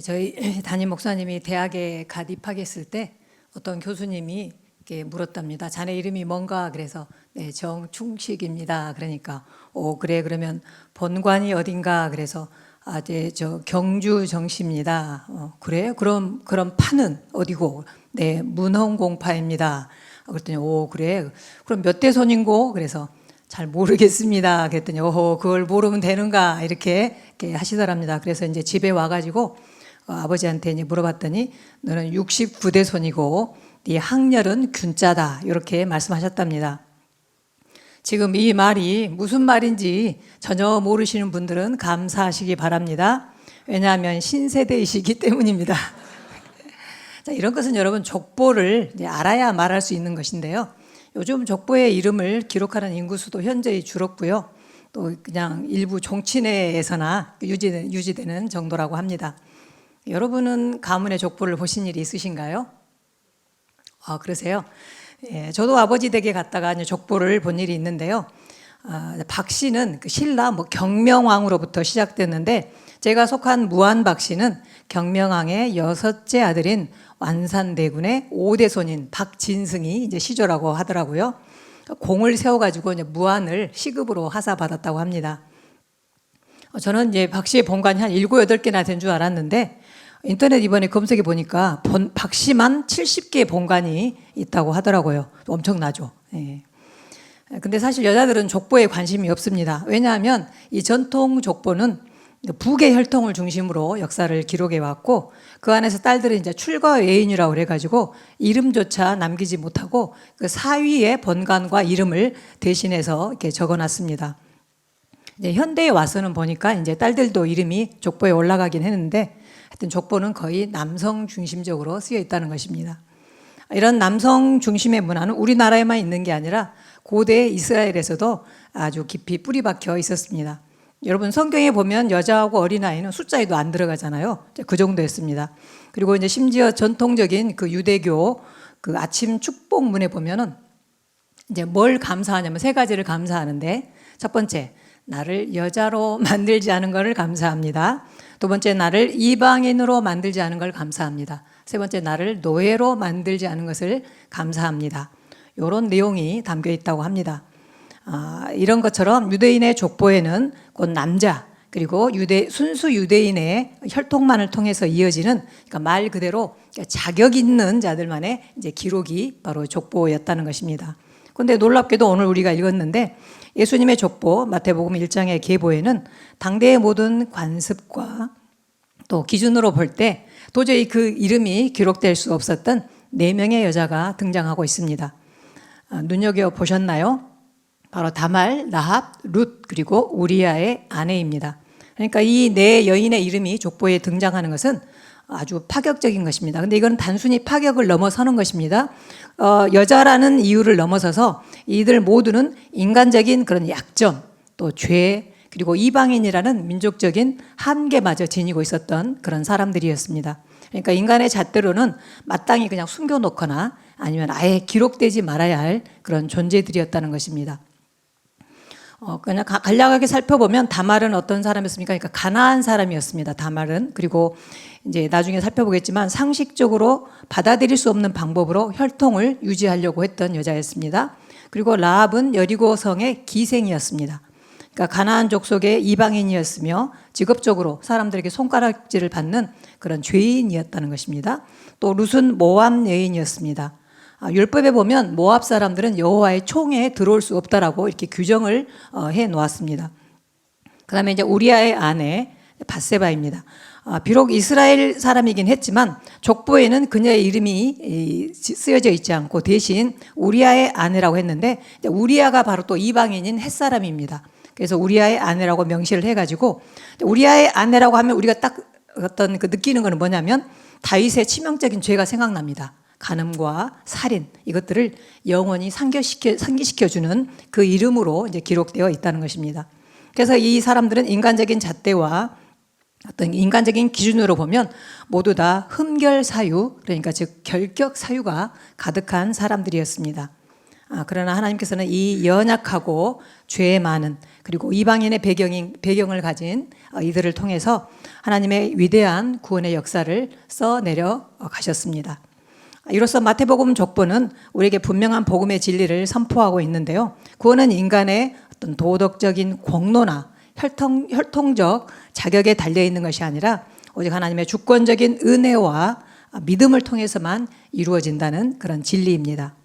저희 담임 목사님이 대학에 갓 입학했을 때 어떤 교수님이 이렇게 물었답니다. 자네 이름이 뭔가? 그래서 네, 정충식입니다. 그러니까 그래 그러면 본관이 어딘가? 그래서 네, 저 경주 정시입니다. 그래요? 그럼 파는 어디고? 네, 문헌공파입니다. 그랬더니 그래. 그럼 몇 대 손인고? 그래서 잘 모르겠습니다. 그랬더니 그걸 모르면 되는가? 이렇게 하시더랍니다. 그래서 이제 집에 와가지고 아버지한테 이제 물어봤더니 너는 69대 손이고 네 학렬은 균자다. 이렇게 말씀하셨답니다. 지금 이 말이 무슨 말인지 전혀 모르시는 분들은 감사하시기 바랍니다. 왜냐하면 신세대이시기 때문입니다. 자, 이런 것은 여러분 족보를 이제 알아야 말할 수 있는 것인데요. 요즘 족보의 이름을 기록하는 인구수도 현저히 줄었고요. 또 그냥 일부 종친회에서나 유지되는 정도라고 합니다. 여러분은 가문의 족보를 보신 일이 있으신가요? 그러세요? 예, 저도 아버지 댁에 갔다가 이제 족보를 본 일이 있는데요. 박 씨는 그 신라 경명왕으로부터 시작됐는데 제가 속한 무안 박 씨는 경명왕의 6째 아들인 완산대군의 5대 손인 박진승이 이제 시조라고 하더라고요. 공을 세워가지고 이제 무안을 시급으로 하사받았다고 합니다. 저는 이제 박 씨의 본관이 한 7, 8개나 된 줄 알았는데 인터넷 이번에 검색해 보니까 박 씨만 70개의 본관이 있다고 하더라고요. 엄청나죠. 예. 근데 사실 여자들은 족보에 관심이 없습니다. 왜냐하면 이 전통 족보는 북의 혈통을 중심으로 역사를 기록해 왔고 그 안에서 딸들은 이제 출가 외인이라고 그래가지고 이름조차 남기지 못하고 그 사위의 본관과 이름을 대신해서 이렇게 적어놨습니다. 이제 현대에 와서는 보니까 이제 딸들도 이름이 족보에 올라가긴 했는데 하여튼 족보는 거의 남성 중심적으로 쓰여 있다는 것입니다. 이런 남성 중심의 문화는 우리나라에만 있는 게 아니라 고대 이스라엘에서도 아주 깊이 뿌리 박혀 있었습니다. 여러분 성경에 보면 여자하고 어린아이는 숫자에도 안 들어가잖아요. 그 정도였습니다. 그리고 이제 심지어 전통적인 그 유대교 그 아침 축복문에 보면은 이제 뭘 감사하냐면 3가지를 감사하는데 첫 번째, 나를 여자로 만들지 않은 것을 감사합니다. 두 번째, 나를 이방인으로 만들지 않은 걸 감사합니다. 세 번째, 나를 노예로 만들지 않은 것을 감사합니다. 이런 내용이 담겨 있다고 합니다. 이런 것처럼 유대인의 족보에는 곧 남자 그리고 순수 유대인의 혈통만을 통해서 이어지는 그러니까 말 그대로 자격 있는 자들만의 이제 기록이 바로 족보였다는 것입니다. 그런데 놀랍게도 오늘 우리가 읽었는데 예수님의 족보 마태복음 1장의 계보에는 당대의 모든 관습과 또 기준으로 볼 때 도저히 그 이름이 기록될 수 없었던 4명의 여자가 등장하고 있습니다. 눈여겨보셨나요? 바로 다말, 라합, 룻 그리고 우리아의 아내입니다. 그러니까 이 4여인의 이름이 족보에 등장하는 것은 아주 파격적인 것입니다. 근데 이건 단순히 파격을 넘어서는 것입니다. 여자라는 이유를 넘어서서 이들 모두는 인간적인 그런 약점, 또 죄, 그리고 이방인이라는 민족적인 한계마저 지니고 있었던 그런 사람들이었습니다. 그러니까 인간의 잣대로는 마땅히 그냥 숨겨놓거나 아니면 아예 기록되지 말아야 할 그런 존재들이었다는 것입니다. 그냥 간략하게 살펴보면 다말은 어떤 사람이었습니까? 그러니까 가나안 사람이었습니다. 다말은. 그리고 이제 나중에 살펴보겠지만 상식적으로 받아들일 수 없는 방법으로 혈통을 유지하려고 했던 여자였습니다. 그리고 라합은 여리고성의 기생이었습니다. 그러니까 가나안 족속의 이방인이었으며 직업적으로 사람들에게 손가락질을 받는 그런 죄인이었다는 것입니다. 또 룻은 모압 여인이었습니다. 율법에 보면 모압 사람들은 여호와의 총에 들어올 수 없다라고 이렇게 규정을 해 놓았습니다. 그다음에 이제 우리아의 아내 밧세바입니다. 비록 이스라엘 사람이긴 했지만 족보에는 그녀의 이름이 쓰여져 있지 않고 대신 우리아의 아내라고 했는데 우리아가 바로 또 이방인인 햇사람입니다. 그래서 우리아의 아내라고 명시를 해가지고 우리아의 아내라고 하면 우리가 딱 어떤 그 느끼는 거는 뭐냐면 다윗의 치명적인 죄가 생각납니다. 간음과 살인 이것들을 영원히 상기시켜주는 그 이름으로 이제 기록되어 있다는 것입니다. 그래서 이 사람들은 인간적인 잣대와 어떤 인간적인 기준으로 보면 모두 다 흠결 사유 그러니까 즉 결격 사유가 가득한 사람들이었습니다. 그러나 하나님께서는 이 연약하고 죄 많은 그리고 이방인의 배경을 가진 이들을 통해서 하나님의 위대한 구원의 역사를 써내려 가셨습니다. 이로써 마태복음 족보는 우리에게 분명한 복음의 진리를 선포하고 있는데요. 구원은 인간의 어떤 도덕적인 공로나 혈통적 자격에 달려 있는 것이 아니라 오직 하나님의 주권적인 은혜와 믿음을 통해서만 이루어진다는 그런 진리입니다.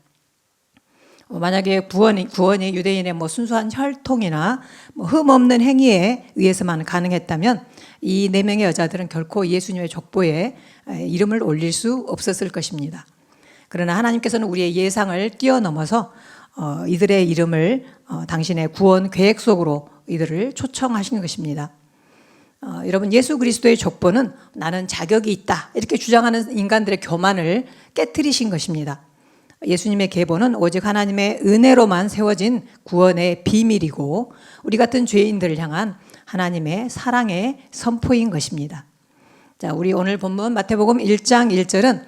만약에 구원이 유대인의 순수한 혈통이나 흠없는 행위에 의해서만 가능했다면 이 4명의 여자들은 결코 예수님의 족보에 이름을 올릴 수 없었을 것입니다. 그러나 하나님께서는 우리의 예상을 뛰어넘어서 이들의 이름을 당신의 구원 계획 속으로 이들을 초청하신 것입니다. 여러분, 예수 그리스도의 족보는 나는 자격이 있다 이렇게 주장하는 인간들의 교만을 깨트리신 것입니다. 예수님의 계보는 오직 하나님의 은혜로만 세워진 구원의 비밀이고 우리 같은 죄인들을 향한 하나님의 사랑의 선포인 것입니다. 자, 우리 오늘 본문 마태복음 1장 1절은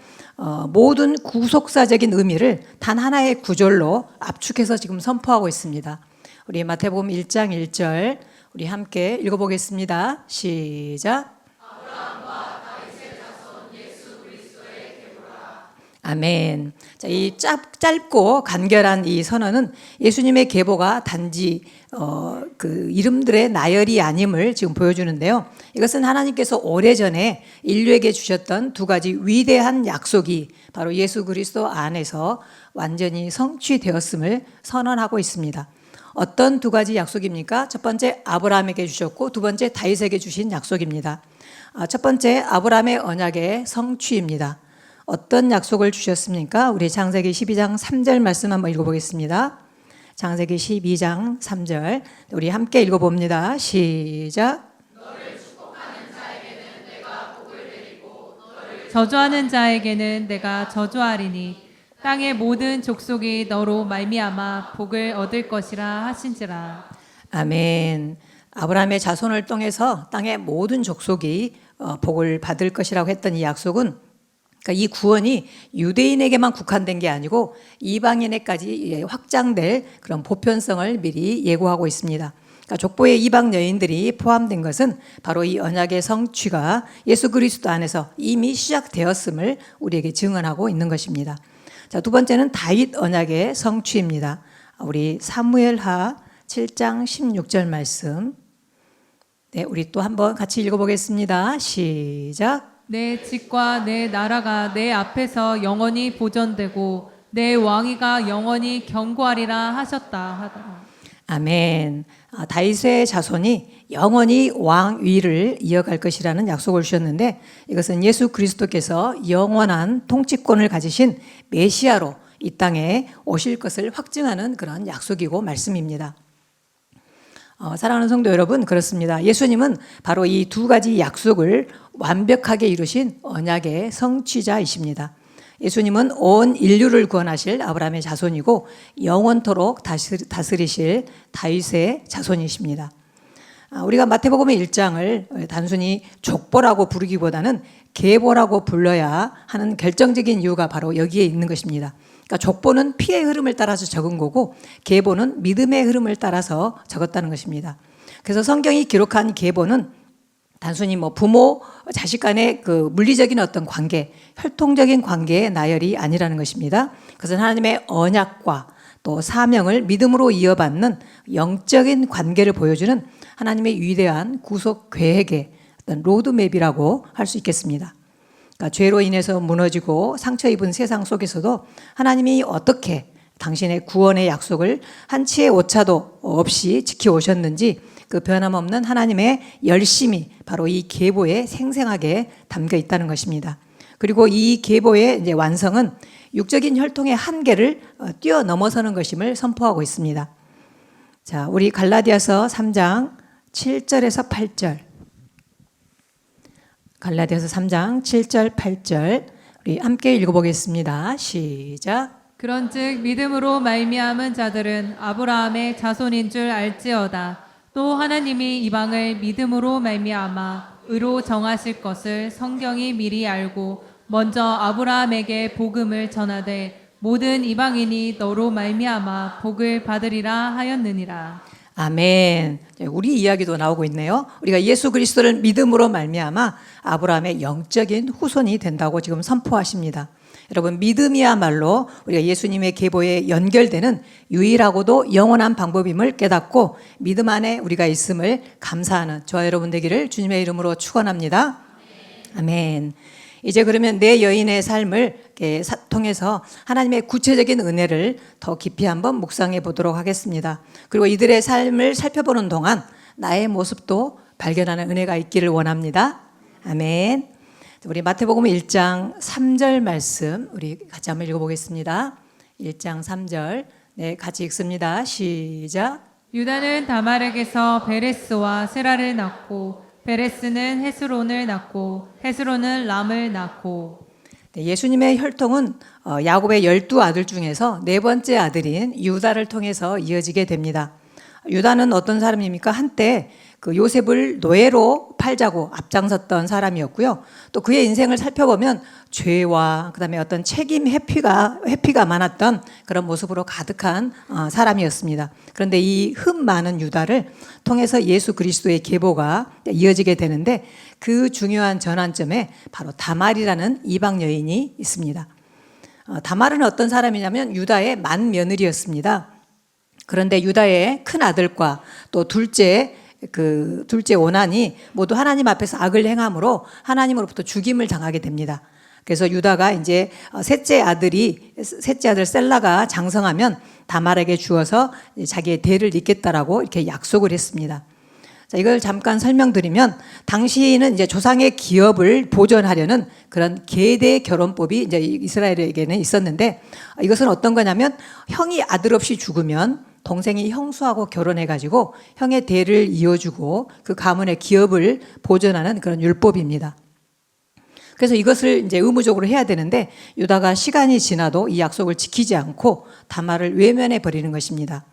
모든 구속사적인 의미를 단 하나의 구절로 압축해서 지금 선포하고 있습니다. 우리 마태복음 1장 1절 우리 함께 읽어보겠습니다. 시작. 아멘. 자, 이 짧고 간결한 이 선언은 예수님의 계보가 단지 그 이름들의 나열이 아님을 지금 보여주는데요. 이것은 하나님께서 오래전에 인류에게 주셨던 2가지 위대한 약속이 바로 예수 그리스도 안에서 완전히 성취되었음을 선언하고 있습니다. 어떤 2가지 약속입니까? 첫 번째 아브라함에게 주셨고 두 번째 다윗에게 주신 약속입니다. 첫 번째 아브라함의 언약의 성취입니다. 어떤 약속을 주셨습니까? 우리 창세기 12장 3절 말씀 한번 읽어보겠습니다. 창세기 12장 3절 우리 함께 읽어봅니다. 시작. 너를 축복하는 자에게는 내가 복을 내리고 너를 저주하는 자에게는 내가 저주하리니 땅의 모든 족속이 너로 말미암아 복을 얻을 것이라 하신지라. 아멘. 아브라함의 자손을 통해서 땅의 모든 족속이 복을 받을 것이라고 했던 이 약속은 그러니까 이 구원이 유대인에게만 국한된 게 아니고 이방인에까지 확장될 그런 보편성을 미리 예고하고 있습니다. 그러니까 족보의 이방 여인들이 포함된 것은 바로 이 언약의 성취가 예수 그리스도 안에서 이미 시작되었음을 우리에게 증언하고 있는 것입니다. 자, 두 번째는 다윗 언약의 성취입니다. 우리 사무엘하 7장 16절 말씀. 네, 우리 또 한번 같이 읽어보겠습니다. 시작. 내 집과 내 나라가 내 앞에서 영원히 보존되고 내 왕위가 영원히 견고하리라 하셨다 하더라. 아멘. 다윗의 자손이 영원히 왕위를 이어갈 것이라는 약속을 주셨는데 이것은 예수 그리스도께서 영원한 통치권을 가지신 메시아로 이 땅에 오실 것을 확증하는 그런 약속이고 말씀입니다. 사랑하는 성도 여러분, 그렇습니다. 예수님은 바로 이 2가지 약속을 완벽하게 이루신 언약의 성취자이십니다. 예수님은 온 인류를 구원하실 아브라함의 자손이고 영원토록 다스리실 다윗의 자손이십니다. 우리가 마태복음의 1장을 단순히 족보라고 부르기보다는 계보라고 불러야 하는 결정적인 이유가 바로 여기에 있는 것입니다. 그러니까 족보는 피의 흐름을 따라서 적은 거고 계보는 믿음의 흐름을 따라서 적었다는 것입니다. 그래서 성경이 기록한 계보는 단순히 부모, 자식 간의 그 물리적인 어떤 관계, 혈통적인 관계의 나열이 아니라는 것입니다. 그것은 하나님의 언약과 또 사명을 믿음으로 이어받는 영적인 관계를 보여주는 하나님의 위대한 구속 계획의 어떤 로드맵이라고 할 수 있겠습니다. 그러니까 죄로 인해서 무너지고 상처 입은 세상 속에서도 하나님이 어떻게 당신의 구원의 약속을 한치의 오차도 없이 지켜오셨는지 그 변함없는 하나님의 열심이 바로 이 계보에 생생하게 담겨 있다는 것입니다. 그리고 이 계보의 이제 완성은 육적인 혈통의 한계를 뛰어넘어서는 것임을 선포하고 있습니다. 자, 우리 갈라디아서 3장 7절에서 8절. 갈라디아서 3장 7절 8절 우리 함께 읽어보겠습니다. 시작. 그런즉 믿음으로 말미암은 자들은 아브라함의 자손인 줄 알지어다. 또 하나님이 이방을 믿음으로 말미암아 의로 정하실 것을 성경이 미리 알고 먼저 아브라함에게 복음을 전하되 모든 이방인이 너로 말미암아 복을 받으리라 하였느니라. 아멘. 우리 이야기도 나오고 있네요. 우리가 예수 그리스도를 믿음으로 말미암아 아브라함의 영적인 후손이 된다고 지금 선포하십니다. 여러분, 믿음이야말로 우리가 예수님의 계보에 연결되는 유일하고도 영원한 방법임을 깨닫고 믿음 안에 우리가 있음을 감사하는 저와 여러분 되기를 주님의 이름으로 축원합니다. 아멘. 이제 그러면 내 여인의 삶을 통해서 하나님의 구체적인 은혜를 더 깊이 한번 묵상해 보도록 하겠습니다. 그리고 이들의 삶을 살펴보는 동안 나의 모습도 발견하는 은혜가 있기를 원합니다. 아멘. 우리 마태복음 1장 3절 말씀 우리 같이 한번 읽어보겠습니다. 1장 3절 네, 같이 읽습니다. 시작. 유다는 다말에게서 베레스와 세라를 낳고 베레스는 헤스론을 낳고 헤스론은 람을 낳고. 네, 예수님의 혈통은 야곱의 12아들 중에서 네 번째 아들인 유다를 통해서 이어지게 됩니다. 유다는 어떤 사람입니까? 한때 그 요셉을 노예로 팔자고 앞장섰던 사람이었고요. 또 그의 인생을 살펴보면 죄와 그다음에 어떤 책임 회피가 많았던 그런 모습으로 가득한 사람이었습니다. 그런데 이 흠 많은 유다를 통해서 예수 그리스도의 계보가 이어지게 되는데 그 중요한 전환점에 바로 다말이라는 이방 여인이 있습니다. 다말은 어떤 사람이냐면 유다의 맏며느리였습니다. 그런데 유다의 큰 아들과 또 둘째 오난이 모두 하나님 앞에서 악을 행함으로 하나님으로부터 죽임을 당하게 됩니다. 그래서 유다가 이제 셋째 아들 셀라가 장성하면 다말에게 주어서 자기의 대를 잇겠다라고 이렇게 약속을 했습니다. 자, 이걸 잠깐 설명드리면 당시는 이제 조상의 기업을 보존하려는 그런 계대 결혼법이 이제 이스라엘에게는 있었는데 이것은 어떤 거냐면 형이 아들 없이 죽으면 동생이 형수하고 결혼해가지고 형의 대를 이어주고 그 가문의 기업을 보존하는 그런 율법입니다. 그래서 이것을 이제 의무적으로 해야 되는데 유다가 시간이 지나도 이 약속을 지키지 않고 다말을 외면해 버리는 것입니다.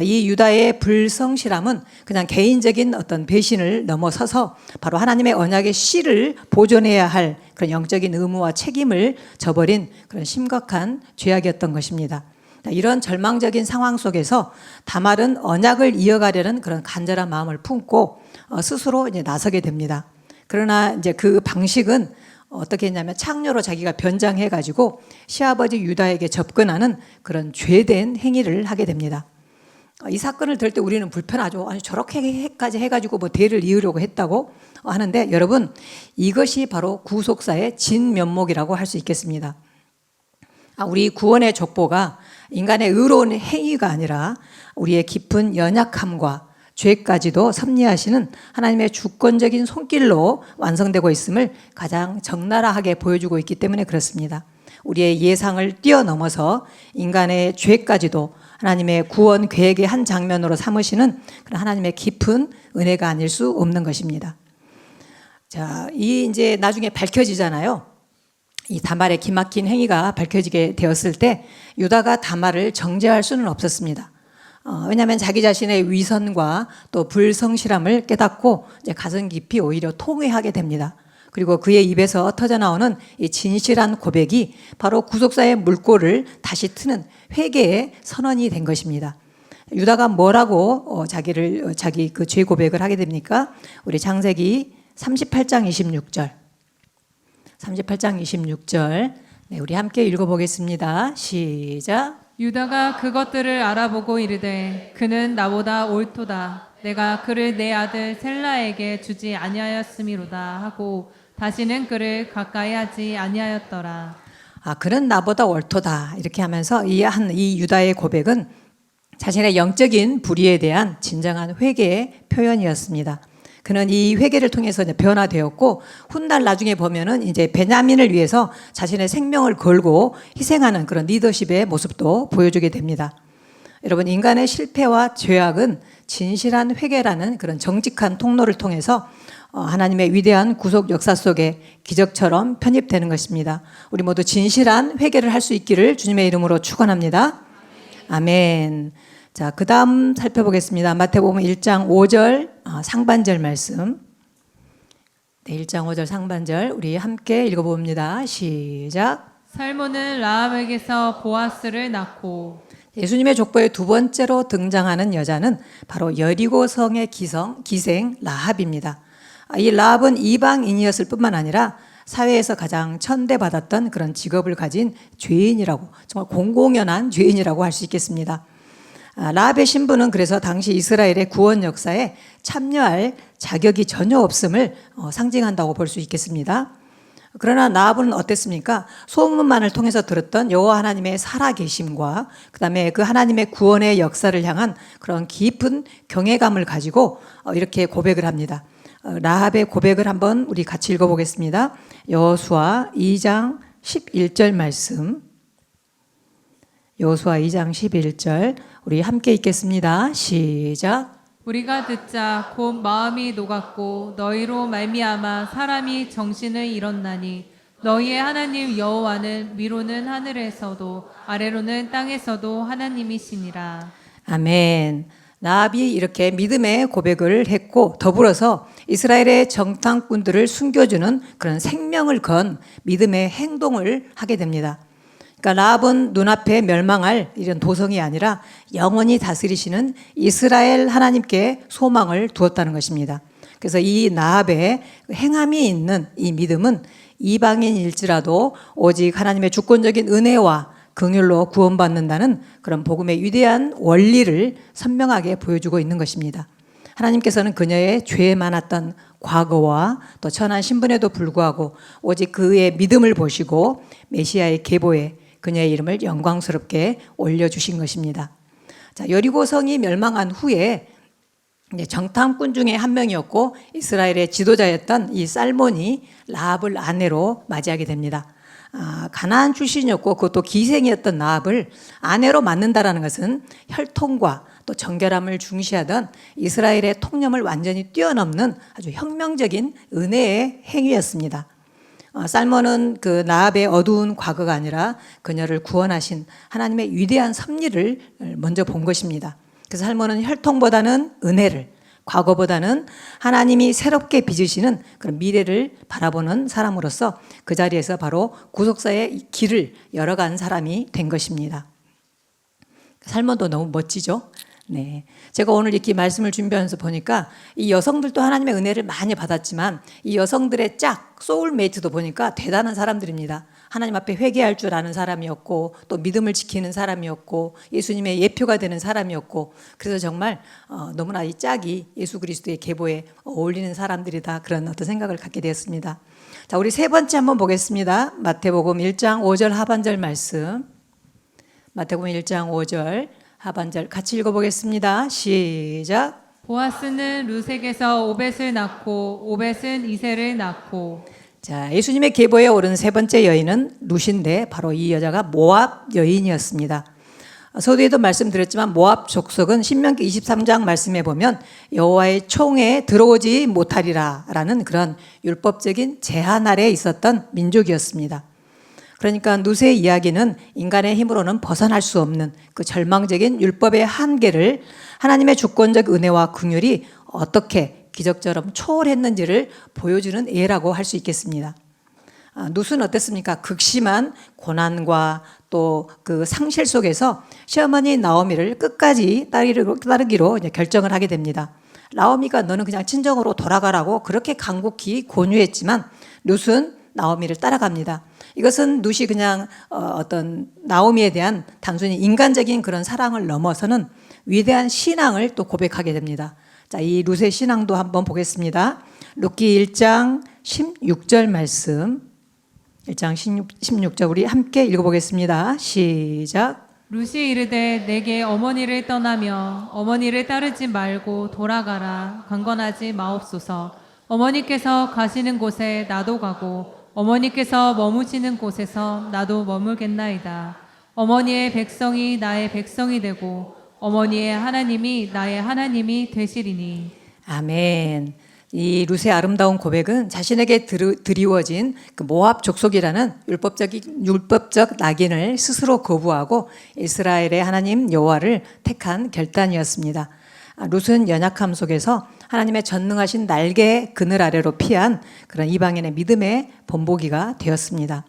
이 유다의 불성실함은 그냥 개인적인 어떤 배신을 넘어서서 바로 하나님의 언약의 씨를 보존해야 할 그런 영적인 의무와 책임을 저버린 그런 심각한 죄악이었던 것입니다. 이런 절망적인 상황 속에서 다말은 언약을 이어가려는 그런 간절한 마음을 품고 스스로 이제 나서게 됩니다. 그러나 이제 그 방식은 어떻게 했냐면 창녀로 자기가 변장해 가지고 시아버지 유다에게 접근하는 그런 죄된 행위를 하게 됩니다. 이 사건을 들을 때 우리는 불편하죠. 아니 저렇게까지 해가지고 뭐 대를 이으려고 했다고 하는데 여러분 이것이 바로 구속사의 진면목이라고 할 수 있겠습니다. 우리 구원의 족보가 인간의 의로운 행위가 아니라 우리의 깊은 연약함과 죄까지도 섭리하시는 하나님의 주권적인 손길로 완성되고 있음을 가장 적나라하게 보여주고 있기 때문에 그렇습니다. 우리의 예상을 뛰어넘어서 인간의 죄까지도 하나님의 구원 계획의 한 장면으로 삼으시는 그런 하나님의 깊은 은혜가 아닐 수 없는 것입니다. 자, 이 이제 나중에 밝혀지잖아요. 이 다말의 기막힌 행위가 밝혀지게 되었을 때 유다가 다말을 정죄할 수는 없었습니다. 왜냐하면 자기 자신의 위선과 또 불성실함을 깨닫고 이제 가슴 깊이 오히려 통회하게 됩니다. 그리고 그의 입에서 터져나오는 이 진실한 고백이 바로 구속사의 물꼬를 다시 트는 회개의 선언이 된 것입니다. 유다가 뭐라고 자기 그 죄 고백을 하게 됩니까? 우리 창세기 38장 26절. 38장 26절. 네, 우리 함께 읽어보겠습니다. 시작. 유다가 그것들을 알아보고 이르되 그는 나보다 옳도다. 내가 그를 내 아들 셀라에게 주지 아니하였음이로다 하고 다시는 그를 가까이 하지 아니하였더라. 그는 나보다 옳도다. 이렇게 하면서 이 유다의 고백은 자신의 영적인 불의에 대한 진정한 회개의 표현이었습니다. 그는 이 회개를 통해서 이제 변화되었고 훗날 나중에 보면은 이제 베냐민을 위해서 자신의 생명을 걸고 희생하는 그런 리더십의 모습도 보여주게 됩니다. 여러분 인간의 실패와 죄악은 진실한 회개라는 그런 정직한 통로를 통해서 하나님의 위대한 구속 역사 속에 기적처럼 편입되는 것입니다. 우리 모두 진실한 회개를 할 수 있기를 주님의 이름으로 축원합니다. 아멘. 자, 그 다음 살펴보겠습니다. 마태복음 1장 5절 상반절 말씀. 네, 1장 5절 상반절 우리 함께 읽어봅니다. 시작. 살몬은 라합에게서 보아스를 낳고 예수님의 족보의 두 번째로 등장하는 여자는 바로 여리고성의 기생 라합입니다. 이 라합은 이방인이었을 뿐만 아니라 사회에서 가장 천대받았던 그런 직업을 가진 죄인이라고, 정말 공공연한 죄인이라고 할 수 있겠습니다. 라합의 신분은 그래서 당시 이스라엘의 구원 역사에 참여할 자격이 전혀 없음을 상징한다고 볼 수 있겠습니다. 그러나 라합은 어땠습니까? 소문만을 통해서 들었던 여호와 하나님의 살아계심과 그다음에 그 하나님의 구원의 역사를 향한 그런 깊은 경외감을 가지고 이렇게 고백을 합니다. 라합의 고백을 한번 우리 같이 읽어보겠습니다. 여호수아 2장 11절 말씀. 여호수아 2장 11절 우리 함께 읽겠습니다. 시작. 우리가 듣자 곧 마음이 녹았고 너희로 말미암아 사람이 정신을 잃었나니 너희의 하나님 여호와는 위로는 하늘에서도 아래로는 땅에서도 하나님이시니라. 아멘. 라합이 이렇게 믿음의 고백을 했고 더불어서 이스라엘의 정탐꾼들을 숨겨주는 그런 생명을 건 믿음의 행동을 하게 됩니다. 그러니까 라합은 눈앞에 멸망할 이런 도성이 아니라 영원히 다스리시는 이스라엘 하나님께 소망을 두었다는 것입니다. 그래서 이 라합의 행함이 있는 이 믿음은 이방인일지라도 오직 하나님의 주권적인 은혜와 긍휼로 구원받는다는 그런 복음의 위대한 원리를 선명하게 보여주고 있는 것입니다. 하나님께서는 그녀의 죄 많았던 과거와 또 천한 신분에도 불구하고 오직 그의 믿음을 보시고 메시아의 계보에 그녀의 이름을 영광스럽게 올려주신 것입니다. 자, 여리고성이 멸망한 후에 정탐꾼 중에 한 명이었고 이스라엘의 지도자였던 이 살몬이 라합을 아내로 맞이하게 됩니다. 가나안 출신이었고 그것도 기생이었던 라합을 아내로 맞는다라는 것은 혈통과 또 정결함을 중시하던 이스라엘의 통념을 완전히 뛰어넘는 아주 혁명적인 은혜의 행위였습니다. 살몬은 그 라합의 어두운 과거가 아니라 그녀를 구원하신 하나님의 위대한 섭리를 먼저 본 것입니다. 그래서 살몬은 혈통보다는 은혜를, 과거보다는 하나님이 새롭게 빚으시는 그런 미래를 바라보는 사람으로서 그 자리에서 바로 구속사의 길을 열어간 사람이 된 것입니다. 살몬도 너무 멋지죠? 네. 제가 오늘 이렇게 말씀을 준비하면서 보니까 이 여성들도 하나님의 은혜를 많이 받았지만 이 여성들의 소울메이트도 보니까 대단한 사람들입니다. 하나님 앞에 회개할 줄 아는 사람이었고 또 믿음을 지키는 사람이었고 예수님의 예표가 되는 사람이었고 그래서 정말 너무나 이 짝이 예수 그리스도의 계보에 어울리는 사람들이다 그런 어떤 생각을 갖게 되었습니다. 자, 우리 세 번째 한번 보겠습니다. 마태복음 1장 5절 하반절 말씀. 마태복음 1장 5절 하반절 같이 읽어보겠습니다. 시작. 보아스는 루색에서 오벳을 낳고 오벳은 이세를 낳고. 자, 예수님의 계보에 오른 세 번째 여인은 룻인데 바로 이 여자가 모압 여인이었습니다. 서두에도 말씀드렸지만 모압 족속은 신명기 23장 말씀에 보면 여호와의 총에 들어오지 못하리라라는 그런 율법적인 제한 아래에 있었던 민족이었습니다. 그러니까 룻의 이야기는 인간의 힘으로는 벗어날 수 없는 그 절망적인 율법의 한계를 하나님의 주권적 은혜와 긍휼이 어떻게 기적처럼 초월했는지를 보여주는 예라고 할 수 있겠습니다. 룻은 어땠습니까? 극심한 고난과 또 그 상실 속에서 시어머니 나오미를 끝까지 따르기로 결정을 하게 됩니다. 나오미가 너는 그냥 친정으로 돌아가라고 그렇게 간곡히 권유했지만 룻은 나오미를 따라갑니다. 이것은 룻이 그냥 어떤 나오미에 대한 단순히 인간적인 그런 사랑을 넘어서는 위대한 신앙을 또 고백하게 됩니다. 자, 이 룻의 신앙도 한번 보겠습니다. 룻기 1장 16절 말씀. 1장 16절 우리 함께 읽어보겠습니다. 시작. 룻이 이르되 내게 어머니를 떠나며 어머니를 따르지 말고 돌아가라. 강건하지 마옵소서. 어머니께서 가시는 곳에 나도 가고 어머니께서 머무시는 곳에서 나도 머물겠나이다. 어머니의 백성이 나의 백성이 되고 어머니의 하나님이 나의 하나님이 되시리니. 아멘. 이 룻의 아름다운 고백은 자신에게 드리워진 그 모압 족속이라는 율법적 낙인을 스스로 거부하고 이스라엘의 하나님 여호와를 택한 결단이었습니다. 룻은 연약함 속에서 하나님의 전능하신 날개 그늘 아래로 피한 그런 이방인의 믿음의 본보기가 되었습니다.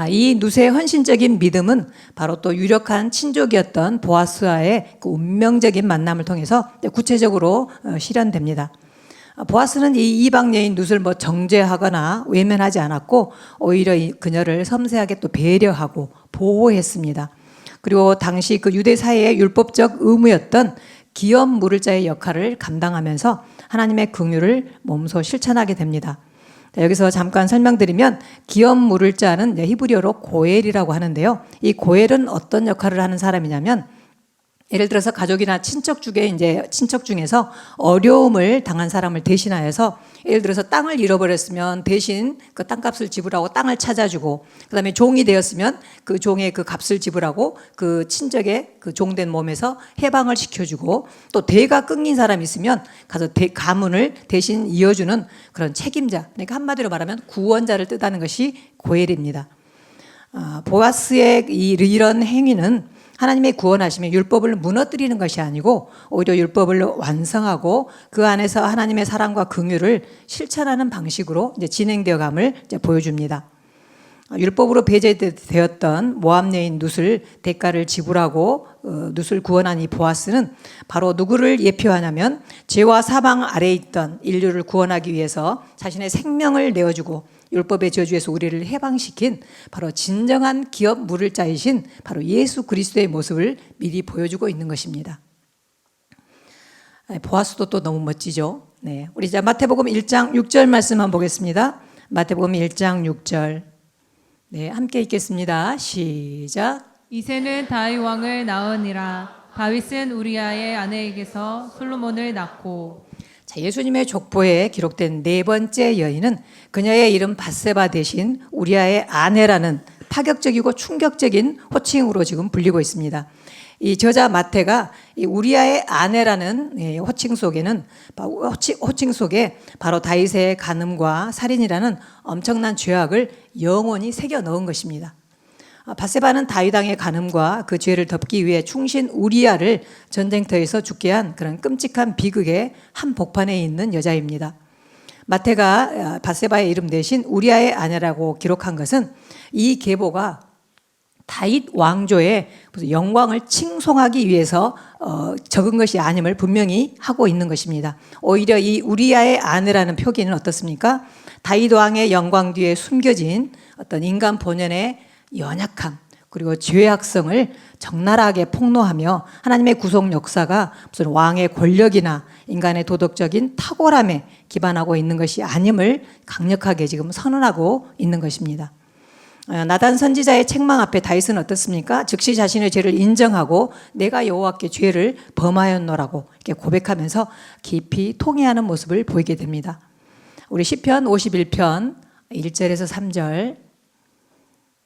이 룻의 헌신적인 믿음은 바로 또 유력한 친족이었던 보아스와의 그 운명적인 만남을 통해서 구체적으로 실현됩니다. 보아스는 이 이방 여인 룻을 뭐 정죄하거나 외면하지 않았고 오히려 그녀를 섬세하게 또 배려하고 보호했습니다. 그리고 당시 그 유대 사회의 율법적 의무였던 기업 물을 자의 역할을 감당하면서 하나님의 긍휼을 몸소 실천하게 됩니다. 여기서 잠깐 설명드리면 기업 물을 자는 히브리어로 고엘이라고 하는데요. 이 고엘은 어떤 역할을 하는 사람이냐면 예를 들어서 가족이나 친척 중에서 어려움을 당한 사람을 대신하여서 예를 들어서 땅을 잃어버렸으면 대신 그 땅값을 지불하고 땅을 찾아주고 그다음에 종이 되었으면 그 종의 그 값을 지불하고 그 친척의 그 종된 몸에서 해방을 시켜주고 또 대가 끊긴 사람이 있으면 가서 가문을 대신 이어주는 그런 책임자, 그러니까 한마디로 말하면 구원자를 뜻하는 것이 고엘입니다. 보아스의 이런 행위는 하나님의 구원하심에 율법을 무너뜨리는 것이 아니고 오히려 율법을 완성하고 그 안에서 하나님의 사랑과 긍휼을 실천하는 방식으로 이제 진행되어감을 이제 보여줍니다. 율법으로 배제되었던 모압 여인 룻을 대가를 지불하고 룻을 구원한 이 보아스는 바로 누구를 예표하냐면 죄와 사망 아래에 있던 인류를 구원하기 위해서 자신의 생명을 내어주고 율법의 저주에서 우리를 해방시킨 바로 진정한 기업 물을 자이신 바로 예수 그리스도의 모습을 미리 보여주고 있는 것입니다. 보아스도 또 너무 멋지죠. 네, 우리 이제 마태복음 1장 6절 말씀만 보겠습니다. 마태복음 1장 6절. 네, 함께 읽겠습니다. 시작. 이새는 다윗 왕을 낳으니라. 다윗은 우리아의 아내에게서 솔로몬을 낳고. 자, 예수님의 족보에 기록된 네 번째 여인은 그녀의 이름 밧세바 대신 우리아의 아내라는 파격적이고 충격적인 호칭으로 지금 불리고 있습니다. 이 저자 마태가 이 우리아의 아내라는 호칭 속에 바로 다윗의 간음과 살인이라는 엄청난 죄악을 영원히 새겨 넣은 것입니다. 밧세바는 다윗 왕의 간음과 그 죄를 덮기 위해 충신 우리아를 전쟁터에서 죽게 한 그런 끔찍한 비극의 한복판에 있는 여자입니다. 마태가 밧세바의 이름 대신 우리아의 아내라고 기록한 것은 이 계보가 다윗 왕조의 영광을 칭송하기 위해서 적은 것이 아님을 분명히 하고 있는 것입니다. 오히려 이 우리아의 아내라는 표기는 어떻습니까? 다윗 왕의 영광 뒤에 숨겨진 어떤 인간 본연의 연약함 그리고 죄악성을 적나라하게 폭로하며 하나님의 구속 역사가 무슨 왕의 권력이나 인간의 도덕적인 탁월함에 기반하고 있는 것이 아님을 강력하게 지금 선언하고 있는 것입니다. 나단 선지자의 책망 앞에 다윗은 어떻습니까? 즉시 자신의 죄를 인정하고 내가 여호와께 죄를 범하였노라고 이렇게 고백하면서 깊이 통회하는 모습을 보이게 됩니다. 우리 시편 51편 1절에서 3절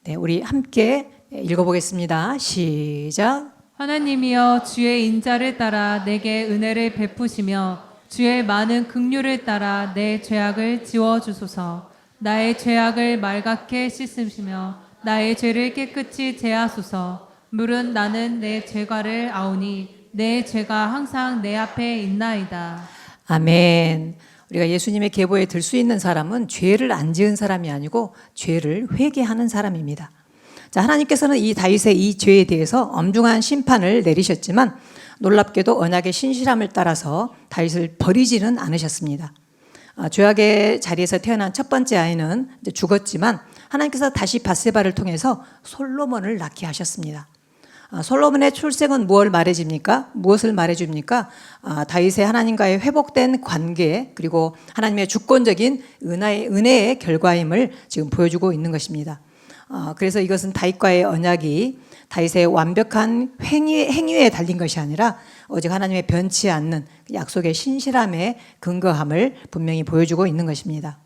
네, 우리 함께 읽어보겠습니다. 시작. 하나님이여 주의 인자를 따라 내게 은혜를 베푸시며 주의 많은 긍휼을 따라 내 죄악을 지워 주소서. 나의 죄악을 말갛게 씻으시며 나의 죄를 깨끗이 제하소서. 물은 나는 내 죄가를 아오니 내 죄가 항상 내 앞에 있나이다. 아멘. 우리가 예수님의 계보에 들 수 있는 사람은 죄를 안 지은 사람이 아니고 죄를 회개하는 사람입니다. 자, 하나님께서는 이 다윗의 이 죄에 대해서 엄중한 심판을 내리셨지만 놀랍게도 언약의 신실함을 따라서 다윗을 버리지는 않으셨습니다. 죄악의 자리에서 태어난 첫 번째 아이는 이제 죽었지만 하나님께서 다시 밧세바를 통해서 솔로몬을 낳게 하셨습니다. 솔로몬의 출생은 무엇을 말해줍니까? 다윗의 하나님과의 회복된 관계 그리고 하나님의 주권적인 은혜의 결과임을 지금 보여주고 있는 것입니다. 그래서 이것은 다윗과의 언약이 다윗의 완벽한 행위에 달린 것이 아니라 오직 하나님의 변치 않는 약속의 신실함에 근거함을 분명히 보여주고 있는 것입니다.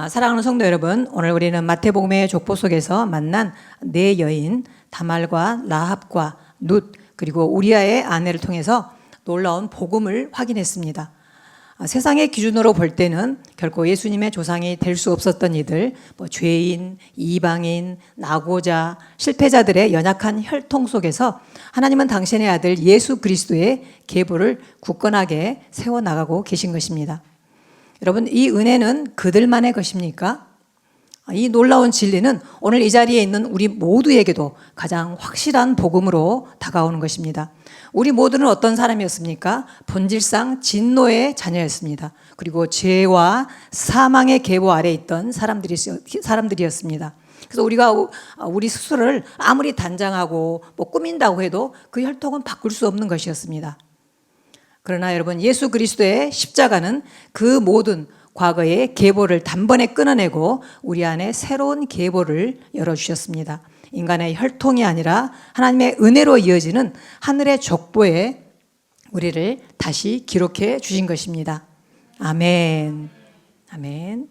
사랑하는 성도 여러분, 오늘 우리는 마태복음의 족보 속에서 만난 네 여인 다말과 라합과 룻 그리고 우리아의 아내를 통해서 놀라운 복음을 확인했습니다. 세상의 기준으로 볼 때는 결코 예수님의 조상이 될 수 없었던 이들, 죄인, 이방인, 낙오자, 실패자들의 연약한 혈통 속에서 하나님은 당신의 아들 예수 그리스도의 계보를 굳건하게 세워나가고 계신 것입니다. 여러분, 이 은혜는 그들만의 것입니까? 이 놀라운 진리는 오늘 이 자리에 있는 우리 모두에게도 가장 확실한 복음으로 다가오는 것입니다. 우리 모두는 어떤 사람이었습니까? 본질상 진노의 자녀였습니다. 그리고 죄와 사망의 계보 아래 있던 사람들이었습니다. 그래서 우리가 우리 스스로를 아무리 단장하고 꾸민다고 해도 그 혈통은 바꿀 수 없는 것이었습니다. 그러나 여러분, 예수 그리스도의 십자가는 그 모든 과거의 계보를 단번에 끊어내고 우리 안에 새로운 계보를 열어주셨습니다. 인간의 혈통이 아니라 하나님의 은혜로 이어지는 하늘의 족보에 우리를 다시 기록해 주신 것입니다. 아멘. 아멘.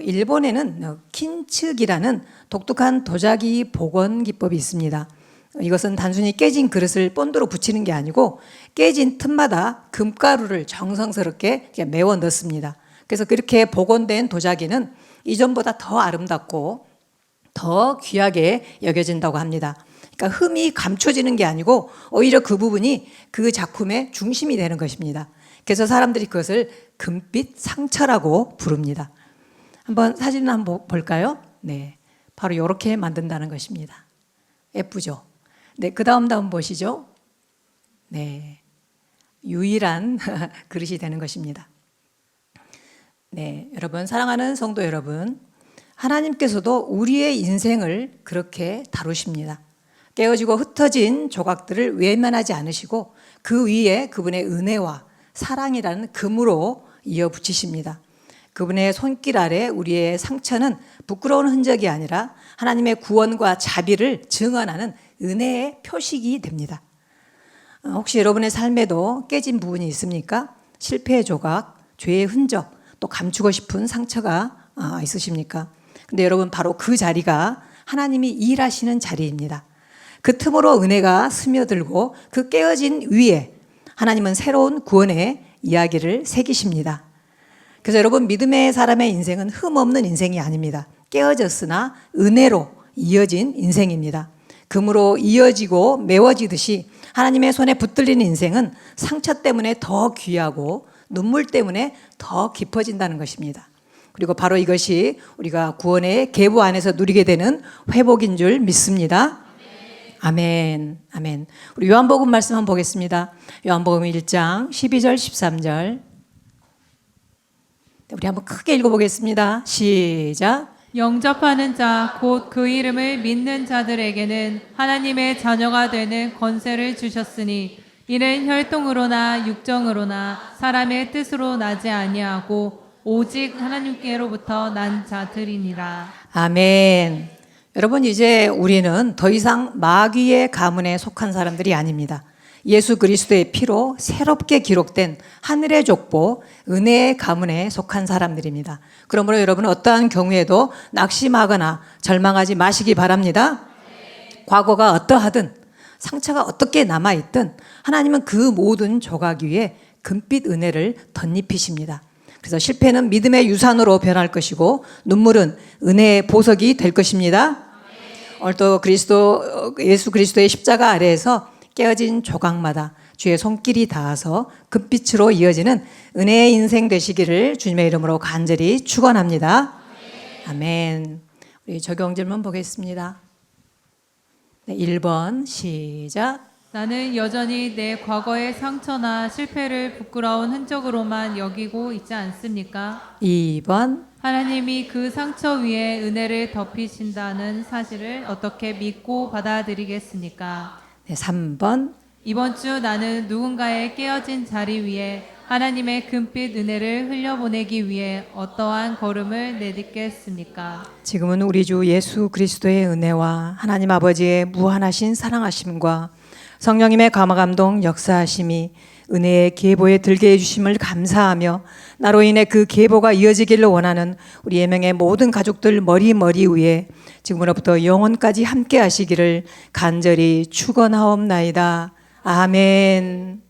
일본에는 킨츠기라는 독특한 도자기 복원 기법이 있습니다. 이것은 단순히 깨진 그릇을 본드로 붙이는 게 아니고 깨진 틈마다 금가루를 정성스럽게 메워 넣습니다. 그래서 그렇게 복원된 도자기는 이전보다 더 아름답고 더 귀하게 여겨진다고 합니다. 그러니까 흠이 감춰지는 게 아니고 오히려 그 부분이 그 작품의 중심이 되는 것입니다. 그래서 사람들이 그것을 금빛 상처라고 부릅니다. 한번 사진을 한번 볼까요? 네, 바로 이렇게 만든다는 것입니다. 예쁘죠? 네, 그 다음 보시죠. 네, 유일한 그릇이 되는 것입니다. 네, 여러분, 사랑하는 성도 여러분, 하나님께서도 우리의 인생을 그렇게 다루십니다. 깨어지고 흩어진 조각들을 외면하지 않으시고 그 위에 그분의 은혜와 사랑이라는 금으로 이어붙이십니다. 그분의 손길 아래 우리의 상처는 부끄러운 흔적이 아니라 하나님의 구원과 자비를 증언하는 은혜의 표식이 됩니다. 혹시 여러분의 삶에도 깨진 부분이 있습니까? 실패의 조각, 죄의 흔적, 또 감추고 싶은 상처가 있으십니까? 근데 여러분, 바로 그 자리가 하나님이 일하시는 자리입니다. 그 틈으로 은혜가 스며들고 그 깨어진 위에 하나님은 새로운 구원의 이야기를 새기십니다. 그래서 여러분, 믿음의 사람의 인생은 흠없는 인생이 아닙니다. 깨어졌으나 은혜로 이어진 인생입니다. 금으로 이어지고 메워지듯이 하나님의 손에 붙들린 인생은 상처 때문에 더 귀하고 눈물 때문에 더 깊어진다는 것입니다. 그리고 바로 이것이 우리가 구원의 계보 안에서 누리게 되는 회복인 줄 믿습니다. 아멘. 아멘. 우리 요한복음 말씀 한번 보겠습니다. 요한복음 1장 12절 13절. 우리 한번 크게 읽어보겠습니다. 시작. 영접하는 자 곧 그 이름을 믿는 자들에게는 하나님의 자녀가 되는 권세를 주셨으니 이는 혈통으로나 육정으로나 사람의 뜻으로 나지 아니하고 오직 하나님께로부터 난 자들이니라. 아멘. 여러분, 이제 우리는 더 이상 마귀의 가문에 속한 사람들이 아닙니다. 예수 그리스도의 피로 새롭게 기록된 하늘의 족보, 은혜의 가문에 속한 사람들입니다. 그러므로 여러분은 어떠한 경우에도 낙심하거나 절망하지 마시기 바랍니다. 과거가 어떠하든 상처가 어떻게 남아있든 하나님은 그 모든 조각 위에 금빛 은혜를 덧입히십니다. 그래서 실패는 믿음의 유산으로 변할 것이고 눈물은 은혜의 보석이 될 것입니다. 오늘 또 예수 그리스도의 십자가 아래에서 깨어진 조각마다 주의 손길이 닿아서 금빛으로 이어지는 은혜의 인생 되시기를 주님의 이름으로 간절히 축원합니다. 아멘. 우리 적용 질문 보겠습니다. 네, 1번 시작. 나는 여전히 내 과거의 상처나 실패를 부끄러운 흔적으로만 여기고 있지 않습니까? 2번. 하나님이 그 상처 위에 은혜를 덮이신다는 사실을 어떻게 믿고 받아들이겠습니까? 네, 3번. 이번 주 나는 누군가의 깨어진 자리 위에 하나님의 금빛 은혜를 흘려보내기 위해 어떠한 걸음을 내딛겠습니까? 지금은 우리 주 예수 그리스도의 은혜와 하나님 아버지의 무한하신 사랑하심과 성령님의 감화감동 역사하심이 은혜의 계보에 들게 해주심을 감사하며 나로 인해 그 계보가 이어지기를 원하는 우리 예명의 모든 가족들 머리 위에 지금으로부터 영원까지 함께 하시기를 간절히 축원하옵나이다. 아멘.